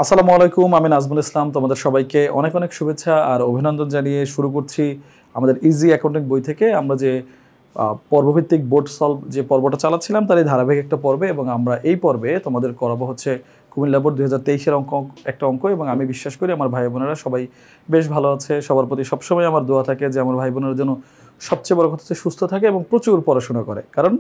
আসসালামু আলাইকুম, আমি নাজমুল ইসলাম। তোমাদের সবাইকে অনেক অনেক শুভেচ্ছা আর অভিনন্দন জানিয়ে শুরু করছি আমাদের ইজি অ্যাকাউন্টিং বই থেকে। আমরা যে পর্বভিত্তিক বোর্ড সলভ যে পর্বটা চালাচ্ছিলাম তার এই ধারাবাহিক একটা পর্বে, এবং আমরা এই পর্বে তোমাদের করাবো হচ্ছে কুমিল্লা বোর্ড 2023-এর একটা অঙ্ক। এবং আমি বিশ্বাস করি আমার ভাই বোনেরা সবাই বেশ ভালো আছে। সবার প্রতি সবসময় আমার দোয়া থাকে যে আমার ভাই বোনের জন্য সবচেয়ে বড় কথা হচ্ছে সুস্থ থাকে এবং প্রচুর পড়াশোনা করে। কারণ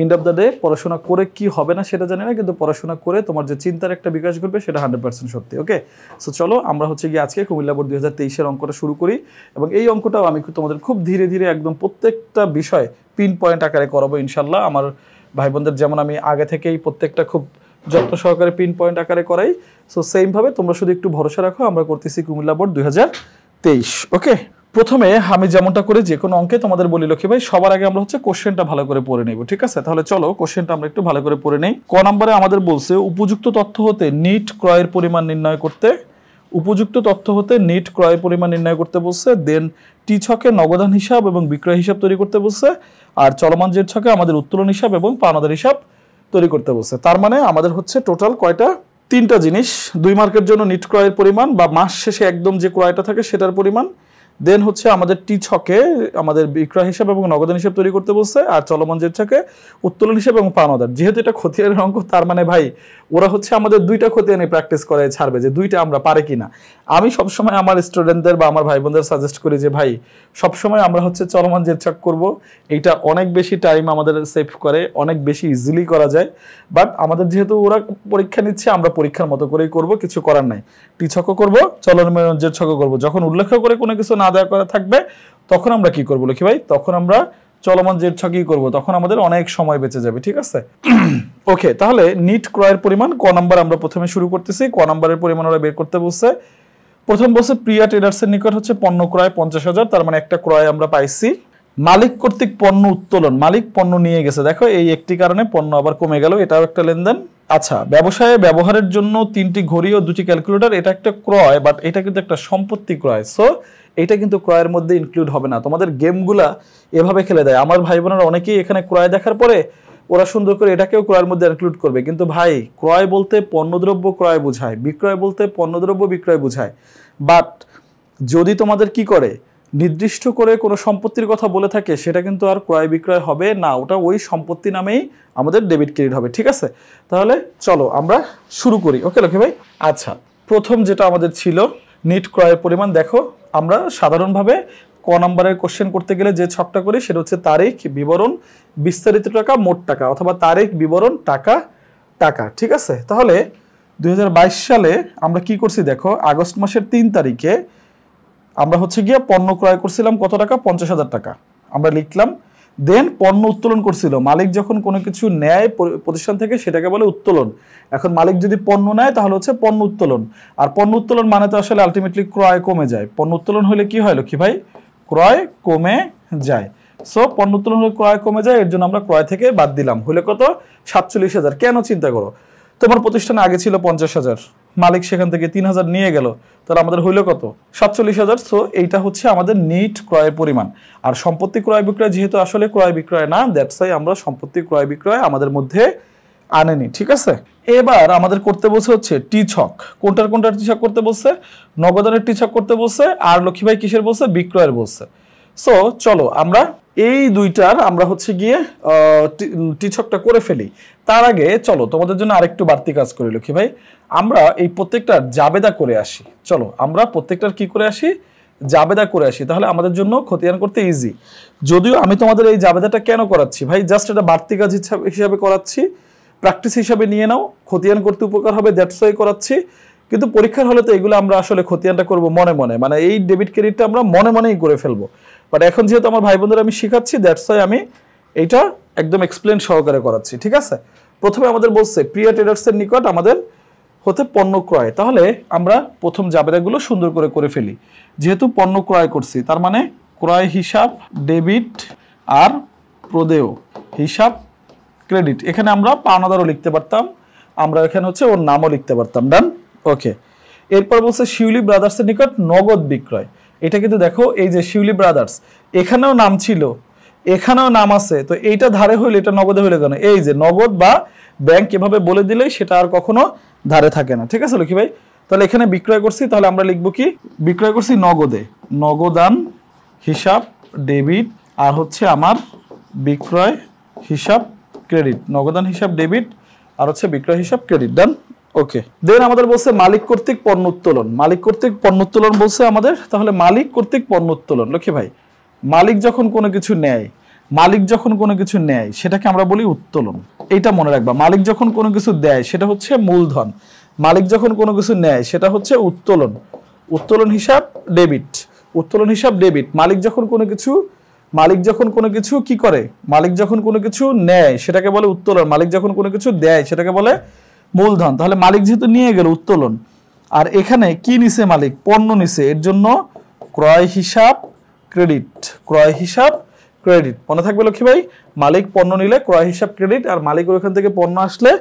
এন্ড অফ দ্য ডে পড়াশোনা করে কি হবে না সেটা জানি না, কিন্তু পড়াশোনা করে তোমার যে চিন্তার একটা বিকাশ ঘটবে সেটা 100% সত্যি। ওকে, সো চলো আমরা হচ্ছে গিয়ে আজকে কুমিল্লা বোর্ড 2023-এর অঙ্কটা শুরু করি। এবং এই অঙ্কটাও আমি তোমাদের খুব ধীরে ধীরে একদম প্রত্যেকটা বিষয় পিন পয়েন্ট আকারে করাবো ইনশাল্লাহ। আমার ভাই বোনদের যেমন আমি আগে থেকেই প্রত্যেকটা খুব যত্ন সহকারে পিন পয়েন্ট আকারে করাই, সো সেমভাবে তোমরা শুধু একটু ভরসা রাখো। আমরা করতেছি কুমিল্লা বোর্ড 2023। ওকে, প্রথমে আমি যেমনটা করে যে কোনো অঙ্কে তোমাদের বলি লক্ষ্মী ভাই, সবার আগে আমরা হচ্ছে কোশ্চেনটা ভালো করে পড়ে নেব, ঠিক আছে? তাহলে চলো কোশ্চেনটা আমরা একটু ভালো করে পড়ে নেই। ক নম্বরে আমাদের বলছে উপযুক্ত তথ্য হতে নিট ক্রয়ের পরিমাণ নির্ণয় করতে। উপযুক্ত তথ্য হতে নিট ক্রয়ের পরিমাণ নির্ণয় করতে বলছে। দেন টি ছকে নগদান হিসাব এবং বিক্রয় হিসাব তৈরি করতে বলছে। আর চলমান জের ছকে আমাদের উত্তোলন হিসাব এবং পাওনাদার হিসাব তৈরি করতে বলছে। তার মানে আমাদের হচ্ছে টোটাল কয়টা? তিনটা জিনিস। 2 মার্কের জন্য নিট ক্রয়ের পরিমাণ বা মাস শেষে একদম যে ক্রয়টা থাকে সেটার পরিমাণ। দেন হচ্ছে আমাদের টি ছকে আমাদের বিক্রয় হিসাব এবং নগদান হিসাব তৈরি করতে বলছে। আর চলমান জের ছকে উত্তোলন হিসাব এবং পাওনাদার। যেহেতু এটা খতিয়ানের অঙ্ক, তার মানে ভাই ওরা হচ্ছে আমাদের দুইটা খতিয়ানি প্র্যাকটিস করে ছাড়বে যে দুইটা আমরা পারে কিনা। আমি সবসময় আমার স্টুডেন্টদের বা আমার ভাই বোনদের সাজেস্ট করি যে ভাই সবসময় আমরা হচ্ছে চলমান জের ছক করবো। এইটা অনেক বেশি টাইম আমাদের সেভ করে, অনেক বেশি ইজিলি করা যায়। বাট আমাদের যেহেতু ওরা পরীক্ষা নিচ্ছে, আমরা পরীক্ষার মতো করেই করব, কিছু করার নাই। টি ছকও করবো, চলমান জের ছকও করবো। যখন উল্লেখ করে কোনো কিছু না দেওয়া করা থাকবে তখন আমরা কি করবো লক্ষ্মী ভাই? তখন আমরা চলমান জের ছকই করবো, তখন আমাদের অনেক সময় বেঁচে যাবে, ঠিক আছে? ওকে, তাহলে নিট ক্রয়ের পরিমাণ ক নাম্বার আমরা প্রথমে শুরু করতেছি। ক নাম্বারের পরিমাণ ওরা বের করতে বলছে। প্রথম বলছে প্রিয়া ট্রেডার্সের নিকট হচ্ছে পণ্য ক্রয় 50,000, তার মানে একটা ক্রয় আমরা পাইছি। মালিক কর্তৃক পণ্য উত্তোলন, মালিক পণ্য নিয়ে গেছে, দেখো এই একটি কারণে পণ্য আবার কমে গেল, এটাও একটা লেনদেন। আচ্ছা, ব্যবসায়ে ব্যবহারের জন্য 3টি ঘড়ি ও 2টি ক্যালকুলেটর, এটা একটা ক্রয়, বাট এটা কিন্তু একটা সম্পত্তি ক্রয়, সো এটা কিন্তু ক্রয়ের মধ্যে ইনক্লুড হবে না। তোমাদের গেমগুলা এভাবে খেলে দেয়। আমার ভাই বোনেরা অনেকেই এখানে ক্রয় দেখার পরে ওরা সুন্দর করে এটাকেও ক্রয়ের মধ্যে ইনক্লুড করবে, কিন্তু ভাই ক্রয় বলতে পণ্যদ্রব্য ক্রয় বোঝায়, বিক্রয় বলতে পণ্যদ্রব্য বিক্রয় বোঝায়। বাট যদি তোমাদের কি করে নির্দিষ্ট করে কোনো সম্পত্তির কথা বলে থাকে, সেটা কিন্তু আর ক্রয় বিক্রয় হবে না, ওটা ওই সম্পত্তি নামেই আমাদের ডেবিট ক্রেডিট হবে, ঠিক আছে? তাহলে চলো আমরা শুরু করি। ওকে লক্ষ্মী ভাই, আচ্ছা প্রথম যেটা আমাদের ছিল নিট ক্রয়ের পরিমাণ। দেখো আমরা সাধারণভাবে ক নাম্বারের কোশ্চেন করতে গেলে যে ছকটা করি সেটা হচ্ছে তারিখ বিবরণ বিস্তারিত টাকা মোট টাকা, অথবা তারিখ বিবরণ টাকা টাকা, ঠিক আছে? তাহলে 2022 সালে আমরা কি করছি দেখো, আগস্ট মাসের 3 তারিখে আমরা হচ্ছে গিয়ে পণ্য ক্রয় করছিলাম কত টাকা? 50,000 টাকা আমরা লিখলাম। দেন পণ্য উত্তোলন করছিল, মালিক যখন কোনো কিছু নেয় প্রতিষ্ঠান থেকে সেটাকে বলে উত্তোলন। এখন মালিক যদি পণ্য নেয় তাহলে হচ্ছে পণ্য উত্তোলন। আর পণ্য উত্তোলন মানে তো আসলে আলটিমেটলি ক্রয় কমে যায়। পণ্য উত্তোলন হলে কি হয় লক্ষ্মী ভাই? ক্রয় কমে যায়। সো পণ্য উত্তোলন হলে ক্রয় কমে যায়, এর জন্য আমরা ক্রয় থেকে বাদ দিলাম। হলে কত? 47,000। কেন চিন্তা করো, তোমার প্রতিষ্ঠানে আগে ছিল 50,000, মালিক সেখান থেকে 3,000 নিয়ে গেল, তাহলে আমাদের হইল কত? 47,000। সো এইটা হচ্ছে আমাদের নিট ক্রয়ের পরিমাণ। আর সম্পত্তি ক্রয় বিক্রয় যেহেতু আসলে ক্রয় বিক্রয় না, দ্যাটস ওয়াই আমরা সম্পত্তি ক্রয় বিক্রয় আমাদের মধ্যে আনেনি, ঠিক আছে? এবার আমাদের করতে বলছে হচ্ছে টি ছক। কোনটার টি ছক করতে বলছে? নগদানের টি ছক করতে বলছে। আর লক্ষ্মী ভাই কিসের বলছে? বিক্রয়ের বলছে। সো চলো আমরা এই দুইটার আমরা হচ্ছে গিয়ে টি ছকটা করে ফেলি। তার আগে চলো তোমাদের জন্য আরেকটু বাড়তি কাজ করি লক্ষ্মী ভাই, আমরা এই প্রত্যেকটার জাবেদা করে আসি। চলো আমরা প্রত্যেকটার কি করে আসি? জাবেদা করে আসি, তাহলে আমাদের জন্য খতিয়ান করতে ইজি। যদিও আমি তোমাদের এই জাবেদাটা কেন করাচ্ছি ভাই, জাস্ট এটা বাড়তি কাজ হিসাবে করাচ্ছি, প্র্যাকটিস হিসাবে নিয়ে নাও, খতিয়ান করতে উপকার হবে, দ্যাটস ওয়াই করাচ্ছি। কিন্তু পরীক্ষার হলে তো এগুলো আমরা আসলে খতিয়ানটা করব মনে মনে, মানে এই ডেবিট ক্রেডিটটা আমরা মনে মনেই করে ফেলবো। বাট এখন যেহেতু আমার ভাই বোনদের আমি শিখাচ্ছি, দ্যাটস ওয়াই আমি এইটা একদম এক্সপ্লেন সহকারে করাচ্ছি, ঠিক আছে? প্রথমে আমাদের বলছে প্রিয়া ট্রেডার্সের নিকট আমাদের হতে পণ্য ক্রয়, তাহলে আমরা প্রথম জাবেদাগুলো সুন্দর করে করে ফেলি। যেহেতু পণ্য ক্রয় করছি, তার মানে ক্রয় হিসাব ডেবিট আর প্রদেয় হিসাব ক্রেডিট। এখানে আমরা পাওনাদারও লিখতে পারতাম, আমরা এখানে হচ্ছে ওর নামও লিখতে পারতাম। ডান, ওকে। এরপর বলছে শিউলি ব্রাদার্সের নিকট নগদ বিক্রয়। এটা কিন্তু দেখো এই যে শিউলি ব্রাদার্স, এখানেও নাম ছিল, এখানেও নাম আছে, তো এইটা ধারে হইলে এটা নগদে হইলে কেন? এই যে নগদ বা ব্যাংক এভাবে বলে দিলেই সেটা আর কখনো ধারে থাকে না, ঠিক আছে লক্ষ্মী ভাই? তাহলে এখানে বিক্রয় করছি, তাহলে আমরা লিখবো কি, বিক্রয় করছি নগদে, নগদান হিসাব ডেবিট, আর হচ্ছে আমার বিক্রয় হিসাব ক্রেডিট, নগদান হিসাব ডেবিট আর হচ্ছে বিক্রয় হিসাব ক্রেডিট। ডান। ওকে, দেন আমাদের বলছে মালিক কর্তৃক পণ্য উত্তোলন। মালিক কর্তৃক পণ্য উত্তোলন বলছে আমাদের, তাহলে মালিক কর্তৃক পণ্য উত্তোলন। লক্ষ্মী ভাই, মালিক যখন কোনো কিছু নেয়, মালিক যখন কোনো কিছু নেয় সেটাকে আমরা বলি উত্তোলন। এইটা মনে রাখবা, মালিক যখন কোনো কিছু দেয় সেটা হচ্ছে মূলধন, মালিক যখন কোনো কিছু নেয় সেটা হচ্ছে উত্তোলন। উত্তোলন হিসাব ডেবিট, উত্তোলন হিসাব ডেবিট। মালিক যখন কোনো কিছু কি করে, মালিক যখন কোনো কিছু নেয় সেটাকে বলে উত্তোলন, মালিক যখন কোনো কিছু দেয় সেটাকে বলে মূলধন। তাহলে মালিক যেহেতু নিয়ে গেল উত্তোলন, আর এখানে কি নিছে মালিক, পণ্য নিছে, এর জন্য ক্রয় হিসাব ক্রেডিট, ক্রয় হিসাব ক্রেডিট। মনে থাকবে লক্ষ্মী ভাই, মালিক পণ্য নিলে ক্রয় হিসাব ক্রেডিট, আর মালিকের ওখান থেকে পণ্য আসলে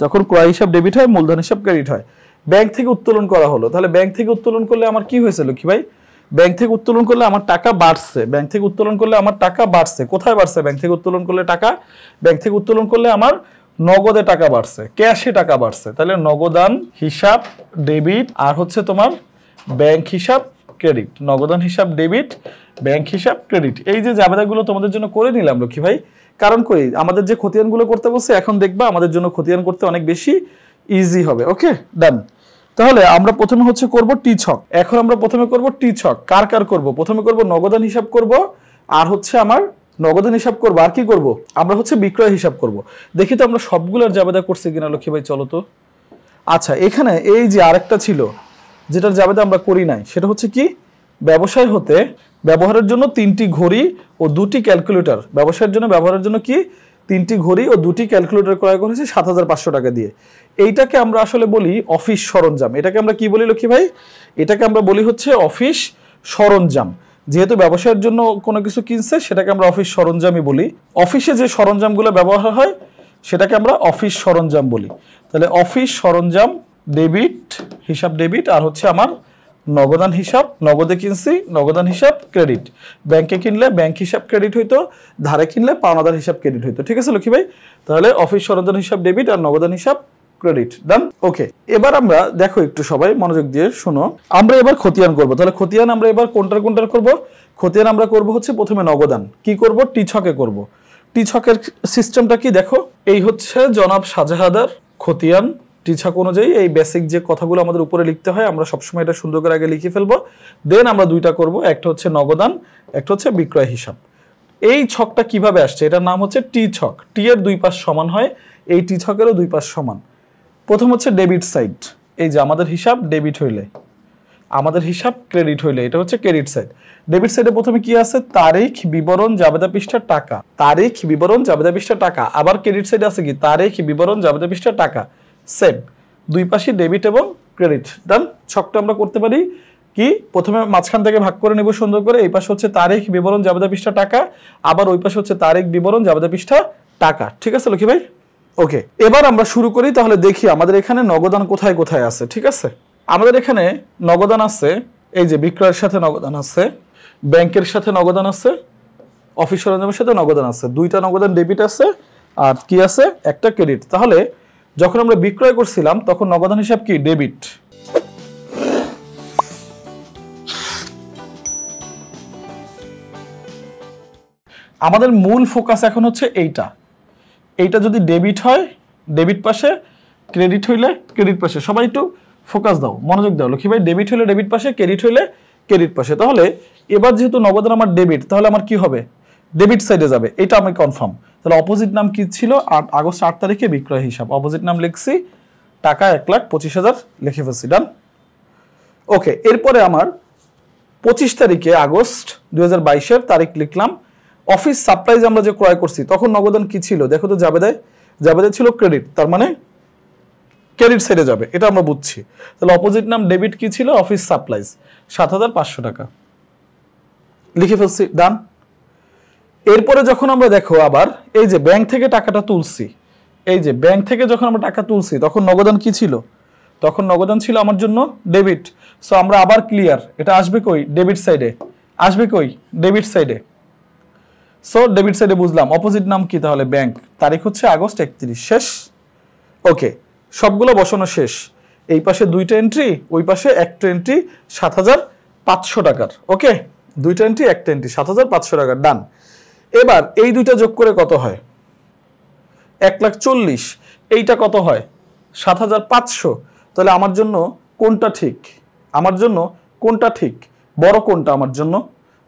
যখন ক্রয় হিসাব ডেবিট হয় মূলধন হিসাব ক্রেডিট হয়। ব্যাংক থেকে উত্তোলন করা হলো, তাহলে ব্যাংক থেকে উত্তোলন করলে আমার কি হয়েছে লক্ষ্মী ভাই, ব্যাংক থেকে উত্তোলন করলে আমার টাকা বাড়ছে, ব্যাংক থেকে উত্তোলন করলে আমার টাকা বাড়ছে। কোথায় বাড়ছে ব্যাংক থেকে উত্তোলন করলে টাকা, ব্যাংক থেকে উত্তোলন করলে আমার নগদে টাকা বাড়ছে, ক্যাশে টাকা বাড়ছে। তাহলে নগদান হিসাব ডেবিট আর হচ্ছে তোমার ব্যাংক হিসাব ক্রেডিট, নগদান হিসাব ডেবিট, ব্যাংক হিসাব ক্রেডিট। এই যে জাবেদাগুলো তোমাদের জন্য করে নিলাম লক্ষ্মী ভাই, কারণ কই আমাদের যে খতিয়ানগুলো করতে বলছে এখন দেখবা আমাদের জন্য খতিয়ান করতে অনেক বেশি ইজি হবে। ওকে, ডান। তাহলে আমরা প্রথমে হচ্ছে করব টি ছক। এখন আমরা প্রথমে করব টি ছক। কার কার করব, প্রথমে করব নগদান হিসাব করব, আর হচ্ছে আমার নগদান হিসাব করব, আর কি করব আমরা হচ্ছে বিক্রয় হিসাব করব। দেখি তো আমরা সবগুলোর জাবেদা করছি কিনা লক্ষ্মী ভাই, চলো তো। আচ্ছা, এখানে এই যে আরেকটা ছিল যেটার জাবেদা আমরা করি নাই, সেটা হচ্ছে কি, ব্যবসায় হতে ব্যবহারের জন্য 3টি ঘড়ি ও 2টি ক্যালকুলেটর, ব্যবসায়ের জন্য ব্যবহারের জন্য কি 3টি ঘড়ি ও 2টি ক্যালকুলেটর ক্রয় করেছে 7,500 টাকা দিয়ে। এইটাকে আমরা আসলে বলি অফিস সরঞ্জাম। এটাকে আমরা কি বলি লক্ষ্মী ভাই, এটাকে আমরা বলি হচ্ছে অফিস সরঞ্জাম। যেহেতু ব্যবসায়ের জন্য কোনো কিছু কিনছে সেটাকে আমরা অফিস সরঞ্জামই বলি। অফিসে যে সরঞ্জামগুলো ব্যবহার হয় সেটাকে আমরা অফিস সরঞ্জাম বলি। তাহলে অফিস সরঞ্জাম ডেবিট, হিসাব ডেবিট, আর হচ্ছে আমার নগদান হিসাব, নগদে কিনছি নগদান হিসাব ক্রেডিট, ব্যাংকে কিনলে ব্যাংক হিসাব ক্রেডিট হইতো, ধারে কিনলে পাওনাদার হিসাব ক্রেডিট হইতো। ঠিক আছে লক্ষ্মী ভাই, তাহলে অফিস সরঞ্জাম হিসাব ডেবিট আর নগদান হিসাব ক্রেডিট। ডান। ওকে, এবার আমরা দেখো একটু সবাই মনোযোগ দিয়ে শোনো, আমরা এবার খতিয়ান করব। তাহলে খতিয়ান আমরা এবার কোনটার করব, খতিয়ান আমরা করব হচ্ছে প্রথমে নগদান। কি করব, টি ছকে করব। টি ছকের সিস্টেমটা কি দেখো, এই হচ্ছে জনাব শাহজাহাদার খতিয়ান। টি ছক অনুযায়ী এই বেসিক যে কথাগুলো আমাদের উপরে লিখতে হয় আমরা সবসময় এটা সুন্দর করে আগে লিখে ফেলবো, দেন আমরা দুইটা করব, একটা হচ্ছে নগদান, একটা হচ্ছে বিক্রয় হিসাব। এই ছকটা কিভাবে আসছে, এটার নাম হচ্ছে টি ছক। টি এর দুই পাশ সমান হয়, এই টি ছকেরও দুই পাশ সমান। প্রথম হচ্ছে ডেবিট সাইড, এই যে আমাদের হিসাব ডেবিট হইলে, আমাদের হিসাব ক্রেডিট হইলে এটা হচ্ছে ক্রেডিট সাইড। ডেবিট সাইডে প্রথমে কি আছে, তারিখ বিবরণ জাবেদা পৃষ্ঠা টাকা, তারিখ বিবরণ জাবেদা পৃষ্ঠা টাকা। আবার ক্রেডিট সাইডে আছে কি, তারিখ বিবরণ জাবেদা পৃষ্ঠা টাকা। সেম, দুই পাশে ডেবিট এবং ক্রেডিট। ডান। ছকটা আমরা করতে পারি কি, প্রথমে মাঝখান থেকে ভাগ করে নেব সুন্দর করে, এই পাশে হচ্ছে তারিখ বিবরণ জাবেদা পৃষ্ঠা টাকা, আবার ওই পাশে হচ্ছে তারিখ বিবরণ জাবেদা পৃষ্ঠা টাকা। ঠিক আছে লক্ষ্মী ভাই। ওকে, এবার আমরা শুরু করি। তাহলে দেখি আমাদের এখানে নগদান কোথায় কোথায় আছে। ঠিক আছে, আমাদের এখানে নগদান আছে, এই যে বিক্রয়ের সাথে নগদান আছে, ব্যাংকের সাথে নগদান আছে, অফিস সরঞ্জামের সাথে নগদান আছে, দুইটা নগদান ডেবিট আছে, আর কি আছে, একটা ক্রেডিট। তাহলে যখন আমরা বিক্রয় করছিলাম তখন নগদান হিসাব কি, ডেবিট। আমাদের মূল ফোকাস এখন হচ্ছে এইটা, এইটা যদি ডেবিট হয় ডেবিট পাশে, ক্রেডিট হইলে ক্রেডিট পাশে। সবাই একটু ফোকাস দাও, মনোযোগ দাও লক্ষ্মী ভাই। ডেবিট হইলে ডেবিট পাশে, ক্রেডিট হইলে ক্রেডিট পাশে। তাহলে এবার যেহেতু নগদান আমার ডেবিট, তাহলে আমার কি হবে, ডেবিট সাইডে যাবে, এটা আমি কনফার্ম। তাহলে অপোজিট নাম কি ছিল, আগস্ট 8 তারিখে বিক্রয় হিসাব, অপোজিট নাম লিখছি, টাকা 1,25,000 লিখে ফেলছি। ডান। ওকে, এরপরে আমার 25 তারিখে আগস্ট 2022-এর তারিখ লিখলাম, অফিস সাপ্লাইজ আমরা যে ক্রয় করছি তখন নগদান কি ছিল দেখো তো, জাবেদায়, জাবেদায় ছিল ক্রেডিট, তার মানে ক্রেডিট সাইডে যাবে, এটা আমরা বুঝছি। তাহলে অপোজিট নাম ডেবিট কি ছিল, অফিস সাপ্লাইজ, 7,500 টাকা লিখে ফেলছি। ডান। এরপরে যখন আমরা দেখো আবার এই যে ব্যাংক থেকে টাকাটা তুলছি, এই যে ব্যাংক থেকে যখন আমরা টাকা তুলছি তখন নগদান কি ছিল, তখন নগদান ছিল আমার জন্য ডেবিট। সো আমরা আবার ক্লিয়ার, এটা আসবে কই, ডেবিট সাইডে, আসবে কই, ডেবিট সাইডে। সো ডেবিট সাইডে বুঝলাম, অপোজিট নাম কি তাহলে, ব্যাংক, তারিখ হচ্ছে আগস্ট 31, শেষ। ওকে, সবগুলো বসানো শেষ। এই পাশে দুইটা এন্ট্রি, ওই পাশে একটা এন্ট্রি ৭৫০০ টাকার। ওকে, দুইটা এন্ট্রি একটা এন্ট্রি ৭৫০০ টাকার, ডান। এবার এই দুইটা যোগ করে কত হয়? ১,৪০,০০০। এইটা কত হয়? ৭৫০০। তাহলে আমার জন্য কোনটা ঠিক? আমার জন্য কোনটা ঠিক? বড় কোনটা আমার জন্য?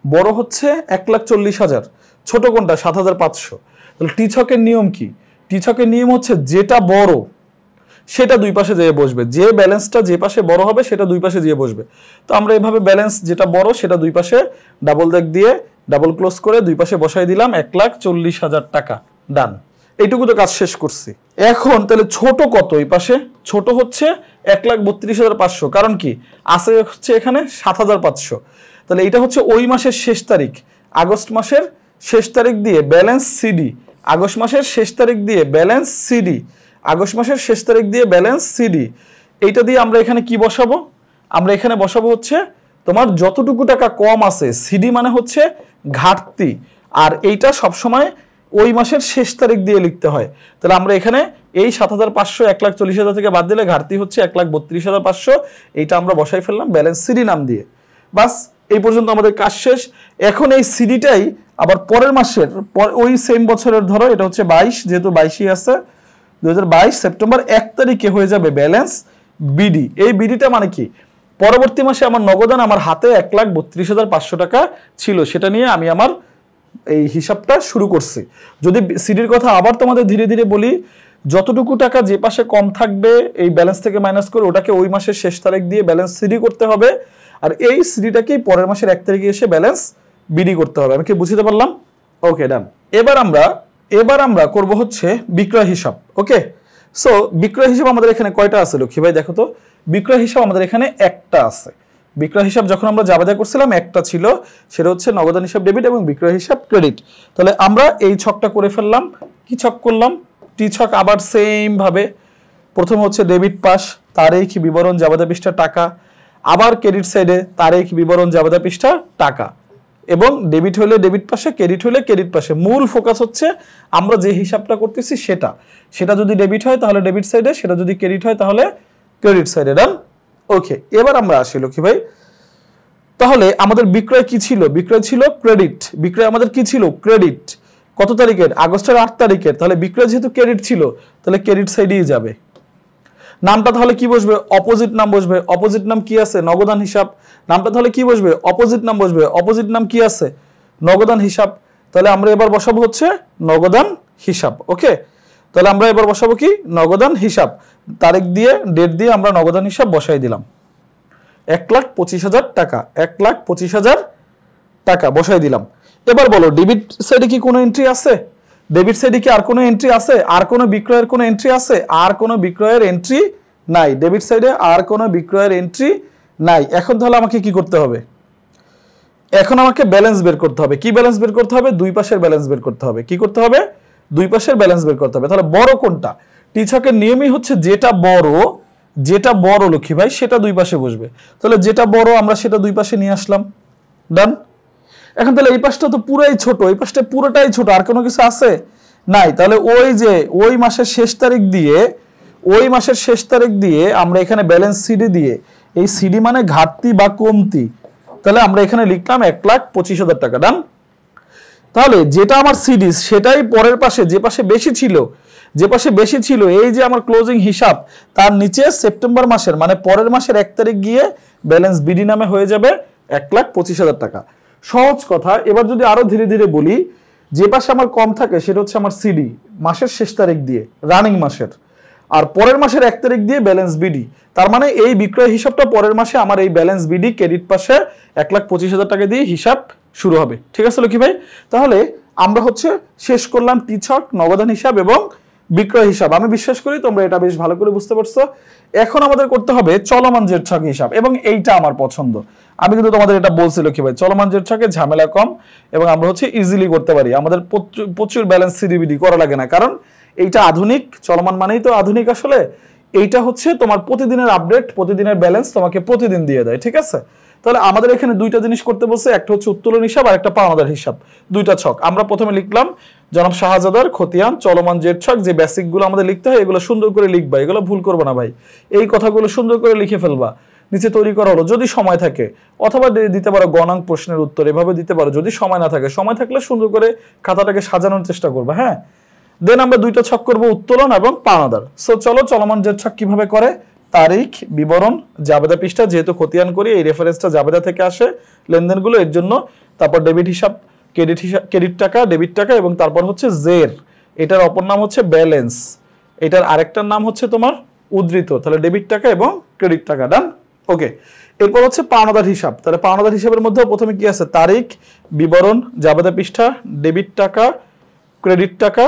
বড় হচ্ছে ১,৪০,০০০, ছোট কোনটা? ৭৫০০। তাহলে টি ছকের নিয়ম কি? টি ছকের নিয়ম হচ্ছে যেটা বড় সেটা দুই পাশে যেয়ে বসবে, যে ব্যালেন্সটা যে পাশে বড় হবে সেটা দুই পাশে যেয়ে বসবে। তো আমরা এভাবে ব্যালেন্স যেটা বড় সেটা দুই পাশে ডাবল দাগ দিয়ে ডাবল ক্লোজ করে দুই পাশে বসাই দিলাম ১,৪০,০০০ টাকা, ডান। এইটুকু তো কাজ শেষ করছি। এখন তাহলে ছোট কত? এই পাশে ছোট হচ্ছে ১,৩২,৫০০, কারণ কি আছে হচ্ছে এখানে ৭৫০০। তাহলে এটা হচ্ছে ওই মাসের শেষ তারিখ, আগস্ট মাসের শেষ তারিখ দিয়ে ব্যালেন্স সিডি, আগস্ট মাসের শেষ তারিখ দিয়ে ব্যালেন্স সিডি, আগস্ট মাসের শেষ তারিখ দিয়ে ব্যালেন্স সিডি। এইটা দিয়ে আমরা এখানে কি বসাবো? আমরা এখানে বসাবো হচ্ছে তোমার যতটুকু টাকা কম আছে, সিডি মানে হচ্ছে ঘাটতি, আর এইটা সবসময় ওই মাসের শেষ তারিখ দিয়ে লিখতে হয়। তাহলে আমরা এখানে এই ৭৫০০ ১,৪০,০০০ থেকে বাদ দিলে ঘাটতি হচ্ছে ১,৩২,৫০০, এইটা আমরা বসাই ফেললাম ব্যালেন্স সিডি নাম দিয়ে। বাস, এই পর্যন্ত আমাদের কাজ শেষ। এখন এই সিডিটাই আবার পরের মাসের ওই সেম বছরের, ধরো এটা হচ্ছে ২২, যেহেতু ২২ই আছে, ২০২২ সেপ্টেম্বর ১ তারিখে হয়ে যাবে ব্যালেন্স বিডি। এই বিডিটা মানে কি? পরবর্তী মাসে আমার নগদান আমার হাতে ১,৩২,৫০০ টাকা ছিল, সেটা নিয়ে আমি আমার এই হিসাবটা শুরু করছি। যদি সিডির কথা আবার তোমাদের ধীরে ধীরে বলি, যতটুকু টাকা যে পাশে কম থাকবে এই ব্যালেন্স থেকে মাইনাস করে ওটাকে ওই মাসের শেষ তারিখ দিয়ে ব্যালেন্স সিডি করতে হবে, আর এই সিডিটাকেই পরের মাসের ১ তারিখে এসে ব্যালেন্স বিডি করতে হবে। আমি কি বুঝতে পারলাম? ওকে, ডান। এবার আমরা করব হচ্ছে বিক্রয় হিসাব। ওকে, সো বিক্রয় হিসাব আমাদের এখানে কয়টা আছে লক্ষ্মী ভাই? দেখো তো, বিক্রয় হিসাব আমাদের এখানে একটা আছে। বিক্রয় হিসাব যখন আমরা জাবেদা করছিলাম একটা ছিল, সেটা হচ্ছে নগদান হিসাব ডেবিট এবং বিক্রয় হিসাব ক্রেডিট। তাহলে আমরা এই ছকটা করে ফেললাম। কি ছক করলাম? টি ছক। আবার সেম ভাবে প্রথম হচ্ছে ডেবিট পাশ, তারিখ বিবরণ জাবেদা পৃষ্ঠা টাকা, আবার ক্রেডিট সাইডে তারিখ বিবরণ জাবেদা পৃষ্ঠা টাকা, এবং ডেবিট হলে ডেবিট পাশে, ক্রেডিট হলে ক্রেডিট পাশে। মূল ফোকাস হচ্ছে আমরা যে হিসাবটা করতেছি সেটা যদি ডেবিট হয় তাহলে ডেবিট সাইডে, সেটা যদি ক্রেডিট হয় তাহলে ক্রেডিট সাইডে, ডান। ওকে, এবার আমরা আসি লক্ষ্মী ভাই। তাহলে আমাদের বিক্রয় কি ছিল? বিক্রয় ছিল ক্রেডিট। বিক্রয় আমাদের কি ছিল? ক্রেডিট। কত তারিখের? আগস্টের ৮ তারিখের। তাহলে বিক্রয় যেহেতু ক্রেডিট ছিল তাহলে ক্রেডিট সাইডেই যাবে। নামটা তাহলে কি বসবে? অপোজিট নাম বসবে। অপোজিট নাম কি আছে? নগদান হিসাব। নামটা তাহলে কি বসবে? অপোজিট নাম বসবে। অপোজিট নাম কি আছে? নগদান হিসাব। তাহলে আমরা এবার বসাবো হচ্ছে নগদান হিসাব। ওকে, তাহলে আমরা এবার বসাবো কি? নগদান হিসাব। তারিখ দিয়ে ডেট দিয়ে আমরা নগদান হিসাব বসাই দিলাম ১,২৫,০০০ টাকা। ১,২৫,০০০ টাকা বসাই দিলাম। এবার বলো, ডেবিট সাইডে কি কোনো এন্ট্রি আছে? ডেবিট সাইডে কি আর কোনো এন্ট্রি আছে? আর কোনো বিক্রয়ের কোনো এন্ট্রি আছে? আর কোনো বিক্রয়ের এন্ট্রি নাই। ডেবিট সাইডে আর কোনো বিক্রয়ের এন্ট্রি নাই। এখন তাহলে আমাকে কি করতে হবে? এখন আমাকে ব্যালেন্স বের করতে হবে। কি ব্যালেন্স বের করতে হবে? দুই পাশের ব্যালেন্স বের করতে হবে। কি করতে হবে? দুই পাশের ব্যালেন্স বের করতে হবে। তাহলে বড় কোনটা? টি ছকের নিয়মই হচ্ছে যেটা বড় লক্ষ্মী ভাই সেটা দুই পাশে বসবে। তাহলে যেটা বড় আমরা সেটা দুই পাশে নিয়ে আসলাম, ডান। এখন তাহলে এই পাশটা তো পুরাই ছোট, এই পাশটা পুরোটাই ছোট, আর কোনো কিছু আছে? নাই। তাহলে ওই মাসের শেষ তারিখ দিয়ে আমরা এখানে ব্যালেন্স সিডি দিয়ে, এই সিডি মানে ঘাটতি বা কমতি, তাহলে আমরা এখানে লিখলাম ১,২৫,০০০ টাকা, ডান। তাহলে যেটা আমার সিডি সেটাই পরের পাশে, যে পাশে বেশি ছিল এই যে আমার ক্লোজিং হিসাব, তার নিচে সেপ্টেম্বর মাসের মানে পরের মাসের ১ তারিখ গিয়ে ব্যালেন্স বিডি নামে হয়ে যাবে ১,২৫,০০০ টাকা। সহজ কথা। এবার যদি আরো ধীরে ধীরে বলি, যে পাশে আমার কম থাকে সেটা হচ্ছে আমার সিডি মাসের শেষ তারিখ দিয়ে, রানিং মাসের, আর পরের মাসের ১ তারিখ দিয়ে ব্যালেন্স বিডি। তার মানে এই বিক্রয় হিসাবটা পরের মাসে আমার এই ব্যালেন্স বিডি ক্রেডিট পাশে ১,২৫,০০০ টাকা দিয়ে হিসাব শুরু হবে। ঠিক আছে লক্ষ্মী ভাই? তাহলে আমরা হচ্ছে শেষ করলাম টি ছক, নগদান হিসাব এবং বিক্রয় হিসাব। আমি বিশ্বাস করি তোমরা এটা বেশ ভালো করে বুঝতে পারছো। এখন আমাদের করতে হবে চলমান জেড ছক হিসাব, এবং এইটা আমার পছন্দ। আমি কিন্তু তোমাদের এটা বলছি লক্ষ্মী ভাই, চলমান জেড ছকে ঝামেলা কম এবং আমরা হচ্ছে ইজিলি করতে পারি। আমাদের প্রচুর ব্যালেন্স সিডিবিডি করা লাগে না, কারণ এইটা আধুনিক। চলমান মানেই তো আধুনিক। আসলে এইটা হচ্ছে তোমার প্রতিদিনের আপডেট, প্রতিদিনের ব্যালেন্স তোমাকে প্রতিদিন দিয়ে দেয়। ঠিক আছে? তাহলে আমাদের এখানে দুইটা জিনিস করতে বলছে, একটা হচ্ছে উত্তোলন হিসাব আর একটা পাওনাদার হিসাব। দুইটা ছক। আমরা প্রথমে লিখলাম জনাব শাহজাদার খতিয়ান চলমান জেড ছক, যে বেসিকগুলো আমাদের লিখতে হয় এগুলো সুন্দর করে লিখবা, এগুলো ভুল করবে না ভাই। এই কথাগুলো সুন্দর করে লিখে ফেলবা, নিচে তৈরি করা হলো যদি সময় থাকে, অথবা দিতে পারো গণাঙ্ক প্রশ্নের উত্তর, এভাবে দিতে পারো যদি সময় না থাকে। সময় থাকলে সুন্দর করে খাতাটাকে সাজানোর চেষ্টা করবা। হ্যাঁ, দেন আমরা দুইটা ছক করব, উত্তোলন এবং পাওনাদার। সো চলো চলমান জেড ছক কিভাবে করে, তারিখ, বিবরণ, জাবেদা পৃষ্ঠা, যেহেতু খতিয়ান করি এই রেফারেন্সটা জাবেদা থেকে আসে লেনদেনগুলো, এর জন্য। তারপর ডেবিট হিসাব, ক্রেডিট টাকা, ডেবিট টাকা, এবং তারপর হচ্ছে জের, এটার অপর নাম হচ্ছে ব্যালেন্স, এটার আরেকটার নাম হচ্ছে তোমার উদ্ধৃত। তাহলে ডেবিট টাকা এবং ক্রেডিট টাকা, ডান। ওকে, এরপর হচ্ছে পাওনাদার হিসাব। তাহলে পাওনাদার হিসাবের মধ্যে প্রথমে কি আছে, তারিখ, বিবরণ, জাবেদা পৃষ্ঠা, ডেবিট টাকা, ক্রেডিট টাকা,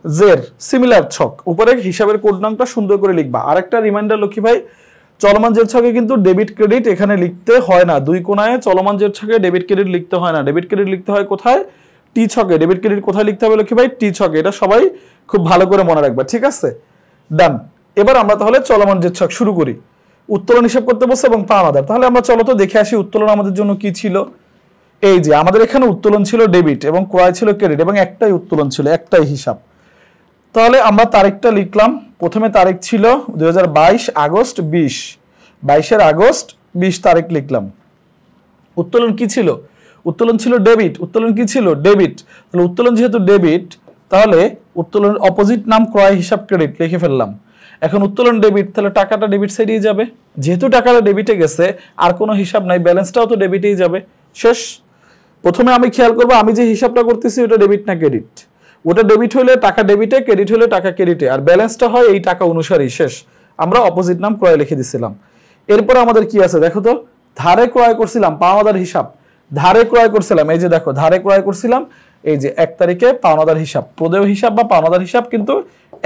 জের, সিমিলার ছক। উপরে হিসাবের কোড নামটা সুন্দর করে লিখবা। আরেকটা রিমাইন্ডার লক্ষ্মী ভাই, চলমান জেড ছকে কিন্তু ডেবিট ক্রেডিট এখানে লিখতে হয় না, দুই কোণায় চলমান জেড ছকে ডেবিট ক্রেডিট লিখতে হয় না। ডেবিট ক্রেডিট লিখতে হয় কোথায়, টি ছকে। ডেবিট ক্রেডিট কোথায় লিখতে হবে লক্ষ্মী ভাই, টি ছকে। এটা সবাই খুব ভালো করে মনে রাখবা, ঠিক আছে, ডান। এবার আমরা তাহলে চলমান জেড ছক শুরু করি। উত্তোলন হিসাব করতে বসে এবং পাওনাদার। তাহলে আমরা চলো তো দেখে আসি উত্তোলন আমাদের জন্য কি ছিল। এই যে আমাদের এখানে উত্তোলন ছিল ডেবিট এবং ক্রয় ছিল ক্রেডিট, এবং একটাই উত্তোলন ছিল, একটাই হিসাব। তাহলে আমরা তারিখটা লিখলাম। প্রথমে তারিখ ছিল 2022 আগস্ট 20, 22 আগস্ট 20 তারিখ লিখলাম। উত্তোলন কি ছিল, উত্তোলন ছিল ডেবিট। উত্তোলন কি ছিল, ডেবিট। তাহলে উত্তোলন যেহেতু ডেবিট, তাহলে উত্তোলনের অপোজিট নাম ক্রয় হিসাব ক্রেডিট লিখে ফেললাম। এখন উত্তোলন ডেবিট, তাহলে টাকাটা ডেবিট সাইডেই যাবে। যেহেতু টাকাটা ডেবিটে গেছে আর কোনো হিসাব নাই, ব্যালেন্সটাও তো ডেবিটেই যাবে, শেষ। প্রথমে আমি খেয়াল করবো আমি যে হিসাবটা করতেছি ওটা ডেবিট না ক্রেডিট। ওটা ডেবিট হলে টাকা ডেবিটে, ক্রেডিট হলে টাকা ক্রেডিটে, আর ব্যালেন্সটা হয় এই টাকা অনুসারেই, শেষ। আমরা অপোজিট নাম ক্রয় লিখে দিছিলাম। এরপর আমাদের কি আছে দেখো তো, ধারে ক্রয় করছিলাম, পাওনাদার হিসাব। ধারে ক্রয় করছিলাম, এই যে দেখো ধারে ক্রয় করছিলাম, এই যে 1 তারিখে পাওনাদার হিসাব। প্রদেয় হিসাব বা পাওনাদার হিসাব কিন্তু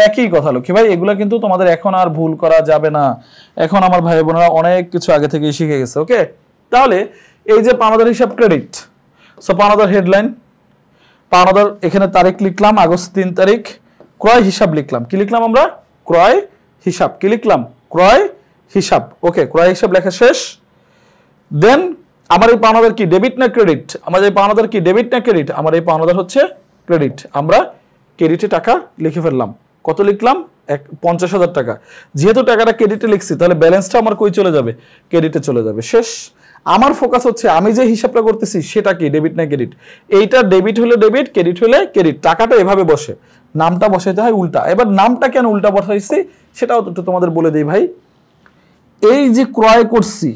একই কথা লক্ষ্মী ভাই, এগুলা কিন্তু তোমাদের এখন আর ভুল করা যাবে না। এখন আমার ভাই বোনেরা অনেক কিছু আগে থেকে শিখে গেছে। ওকে, তাহলে এই যে পাওনাদার হিসাব ক্রেডিট, সো পাওনাদার হেডলাইন, পাওনাদার এখানে তারিখ লিখলাম আগস্ট 3 তারিখ, ক্রয় হিসাব লিখলাম, কি লিখলাম আমরা, ক্রয় হিসাব, কি লিখলাম, ক্রয় হিসাব। ওকে, ক্রয় হিসাব লেখা শেষ। দেন আমার এই পাওনাদার কি, ডেবিট না ক্রেডিট, আমাদের এই পাওনাদার কি, ডেবিট না ক্রেডিট, আমার এই পাওনাদার হচ্ছে ক্রেডিট। আমরা ক্রেডিটে টাকা লিখে ফেললাম। কত লিখলাম, 50,000 টাকা। যেহেতু টাকাটা ক্রেডিটে লিখছি, তাহলে ব্যালেন্সটা আমার কই চলে যাবে, ক্রেডিটে চলে যাবে, শেষ। আমার ফোকাস হচ্ছে আমি যে হিসাবটা করতেছি সেটা কি, ডেবিট না ক্রেডিট। এইটা ডেবিট হলে ডেবিট, ক্রেডিট হলে ক্রেডিট। টাকাটা এভাবে বসে, নামটা বসাইতে হয় উল্টা। এবার নামটা কেন উল্টা বসাইছি সেটাও তো তোমাদের বলে দিই ভাই। এই যে ক্রয় করছি,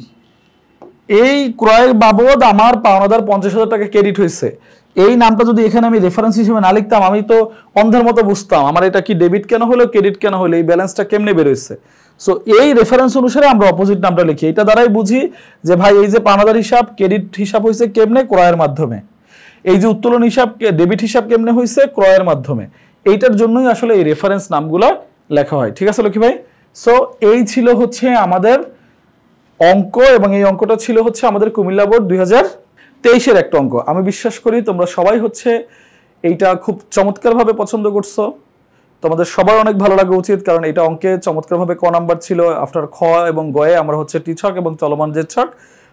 এই ক্রয়ের বাবদ আমার পাওনাদার 50,000 টাকা ক্রেডিট হয়েছে, এই নামটা যদি এখানে আমি রেফারেন্স হিসেবে না লিখতাম, আমি তো অন্ধের মতো বুঝতাম আমার এটা কি ডেবিট কেন হলো, ক্রেডিট কেন হলো, এই ব্যালেন্সটা কেমনে বেরোচ্ছে। সো এই রেফারেন্স অনুসারে আমরা অপোজিট নামটা লিখি। এটা দ্বারাই বুঝি যে ভাই এই যে পাওনাদার হিসাব, ক্রেডিট হিসাব হয়েছে কেমনে, ক্রয়ের মাধ্যমে। এই যে উত্তোলন হিসাব, ডেবিট হিসাব কেমনে হয়েছে, ক্রয়ের মাধ্যমে। এইটার জন্যই আসলে এই রেফারেন্স নামগুলো লেখা হয়, ঠিক আছে লক্ষ্মী ভাই। সো এই ছিল হচ্ছে আমাদের অঙ্ক, এবং এই অঙ্কটা ছিল হচ্ছে আমাদের কুমিল্লা বোর্ড 2023-এর একটা অঙ্ক। আমি বিশ্বাস করি তোমরা সবাই হচ্ছে এইটা খুব চমৎকারভাবে পছন্দ করছো, তোমাদের সবার অনেক ভালো লাগা উচিত, কারণ এটা অঙ্কে চমৎকারভাবে ক নাম্বার ছিল। আফটার খ এবং গয়ে আমরা হচ্ছে টি ছক এবং চলমান জেড ছক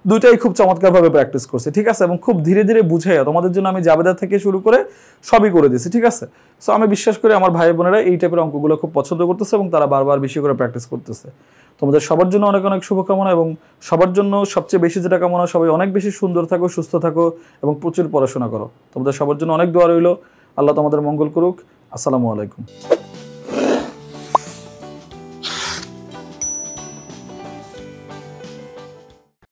দুইটাই খুব চমৎকারভাবে প্র্যাকটিস করছি, ঠিক আছে। এবং খুব ধীরে ধীরে বুঝে তোমাদের জন্য আমি জাবেদা থেকে শুরু করে সবই করে দিয়েছি, ঠিক আছে। সো আমি বিশ্বাস করি আমার ভাই বোনেরা এই টাইপের অঙ্কগুলো খুব পছন্দ করতেছে এবং তারা বারবার বেশি করে প্র্যাকটিস করতেছে। তোমাদের সবার জন্য অনেক অনেক শুভকামনা, এবং সবার জন্য সবচেয়ে বেশি যেটা কামনা, সবাই অনেক বেশি সুন্দর থাকো, সুস্থ থাকো এবং প্রচুর পড়াশোনা করো। তোমাদের সবার জন্য অনেক দোয়া রইল। আল্লাহ তোমাদের মঙ্গল করুক। আসসালামু আলাইকুম।